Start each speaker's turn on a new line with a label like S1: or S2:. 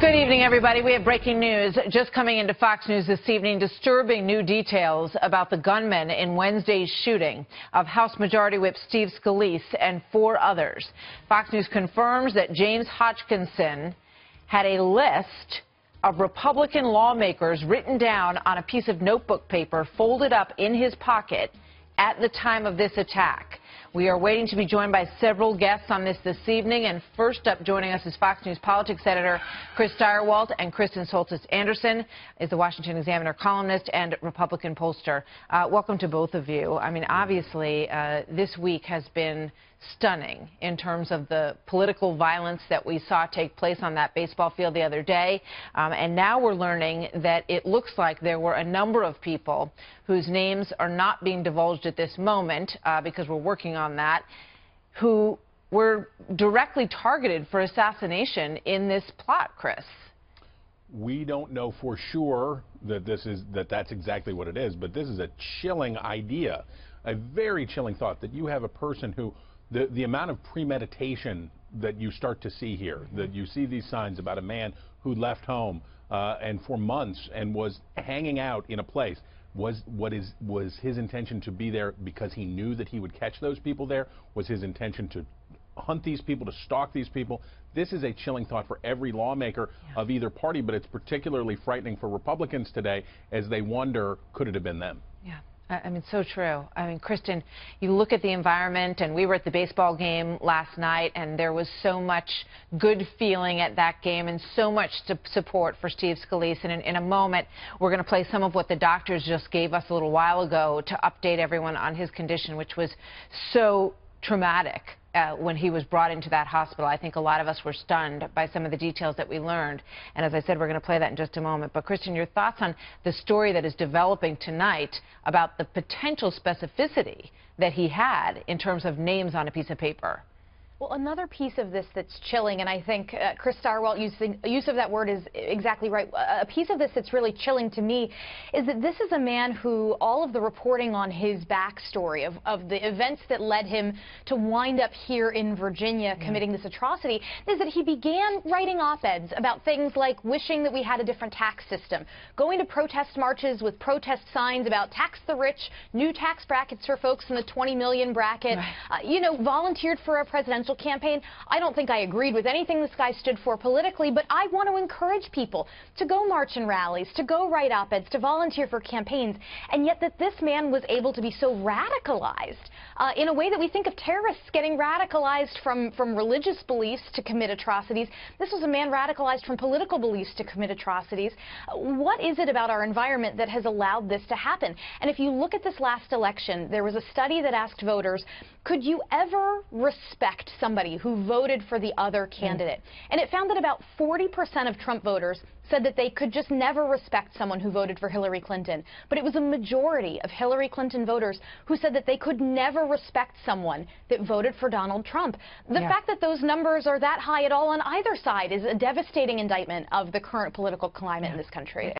S1: Good evening, everybody. We have breaking news just coming into Fox News this evening. Disturbing new details about the gunman in Wednesday's shooting of House Majority Whip Steve Scalise and 4 others. Fox News confirms that James Hodgkinson had a list of Republican lawmakers written down on a piece of notebook paper folded up in his pocket at the time of this attack. We are waiting to be joined by several guests on this evening, and first up joining us is Fox News politics editor Chris Stirewalt, and Kristen Soltis Anderson is the Washington Examiner columnist and Republican pollster. Welcome to both of you. I mean, obviously, this week has been stunning in terms of the political violence that we saw take place on that baseball field the other day. And now we're learning that it looks like there were a number of people whose names are not being divulged at this moment because we're working on that, who were directly targeted for assassination in this plot, Chris.
S2: We don't know for sure that that's exactly what it is, but this is a chilling idea, a very chilling thought that you have a person who the amount of premeditation that you start to see here, that you see these signs about a man who left home and for months and was hanging out in a place. Was his intention to be there because he knew that he would catch those people there? Was his intention to hunt these people, to stalk these people? This is a chilling thought for every lawmaker of either party, but it's particularly frightening for Republicans today as they wonder, could it have been them?
S1: Yeah. I mean, so true. I mean, Kristen, you look at the environment, and we were at the baseball game last night, and there was so much good feeling at that game and so much support for Steve Scalise. And in a moment, we're going to play some of what the doctors just gave us a little while ago to update everyone on his condition, which was so traumatic. When he was brought into that hospital, I think a lot of us were stunned by some of the details that we learned. And as I said, we're going to play that in just a moment. But, Kristen, your thoughts on the story that is developing tonight about the potential specificity that he had in terms of names on a piece of paper?
S3: Well, another piece of this that's chilling, and I think Chris Stirewalt use of that word is exactly right. A piece of this that's really chilling to me is that this is a man who all of the reporting on his backstory of the events that led him to wind up here in Virginia committing this atrocity is that he began writing op-eds about things like wishing that we had a different tax system, going to protest marches with protest signs about tax the rich, new tax brackets for folks in the 20 million bracket, you know, volunteered for a presidential campaign. I don't think I agreed with anything this guy stood for politically, but I want to encourage people to go march in rallies, to go write op-eds, to volunteer for campaigns, and yet that this man was able to be so radicalized in a way that we think of terrorists getting radicalized from religious beliefs to commit atrocities. This was a man radicalized from political beliefs to commit atrocities. What is it about our environment that has allowed this to happen? And if you look at this last election, there was a study that asked voters, could you ever respect somebody who voted for the other candidate? And it found that about 40% of Trump voters said that they could just never respect someone who voted for Hillary Clinton. But it was a majority of Hillary Clinton voters who said that they could never respect someone that voted for Donald Trump. The fact that those numbers are that high at all on either side is a devastating indictment of the current political climate in this country.